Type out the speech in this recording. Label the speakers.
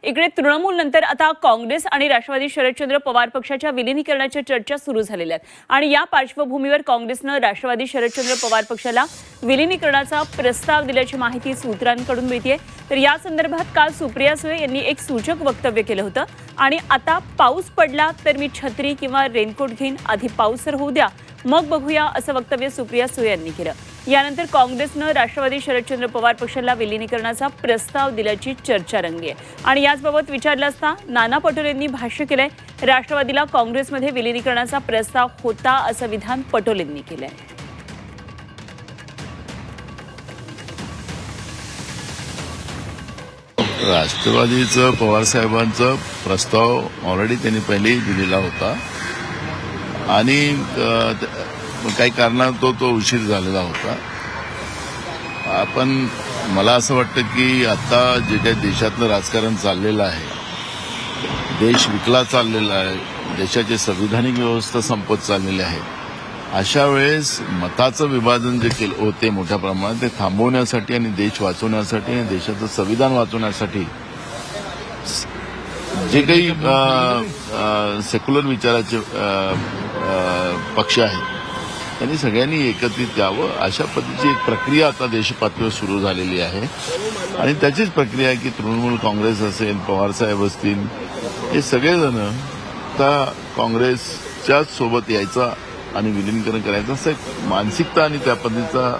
Speaker 1: इकडे तृणमूल नंतर आता काँग्रेस आणि राष्ट्रवादी शरदचंद्र पवार पक्षाच्या विलीनीकरणाच्या चर्चा सुरू झालेल्या आहेत आणि या पार्श्वभूमीवर काँग्रेसनं राष्ट्रवादी शरदचंद्र पवार पक्षाला विलीनीकरणाचा प्रस्ताव दिल्याची माहिती सूत्रांकडून मिळते। तर या संदर्भात काल सुप्रिया सुळे यांनी एक सूचक वक्तव्य केलं होतं आणि आता पाऊस पडला तर मी छत्री किंवा रेनकोट घेईन, आधी पाऊस तर होऊ द्या मग बघूया असं वक्तव्य सुप्रिया सुळे यांनी केलं। यानंतर काँग्रेसनं राष्ट्रवादी शरदचंद्र पवार पक्षाला विलीनीकरणाचा प्रस्ताव दिल्याची चर्चा रंगली आहे आणि याचबाबत विचारलं असता नाना पटोलेंनी भाष्य केलंय। राष्ट्रवादीला काँग्रेसमध्ये विलीनीकरणाचा प्रस्ताव होता असं विधान पटोलेंनी केलंय।
Speaker 2: राष्ट्रवादीचं पवारसाहेबांचा प्रस्ताव ऑलरेडी त्यांनी पहिलेही दिलेला होता आणि काही कारणास्तव तो उशीर झालेला होता। आपण मला असं वाटतं की आता जे काही देशातलं राजकारण चाललेलं आहे, देश विकला चाललेला आहे, देशाची संविधानिक व्यवस्था संपत चाललेली आहे, अशा वेळेस मताचं विभाजन जे केलं होते मोठ्या प्रमाणात ते थांबवण्यासाठी आणि देश वाचवण्यासाठी आणि देशाचं संविधान वाचवण्यासाठी जे काही सेक्युलर विचाराचे पक्ष आहेत त्यांनी सगळ्यांनी एकत्रित यावं अशा पद्धतीची एक प्रक्रिया आता देशपातळीवर सुरू झालेली आहे आणि त्याचीच प्रक्रिया आहे की तृणमूल काँग्रेस असेल, पवारसाहेब असतील, हे सगळेजण आता काँग्रेसच्याच सोबत यायचा आणि विलीनीकरण करायचं असं एक मानसिकता आणि त्या पद्धतीचा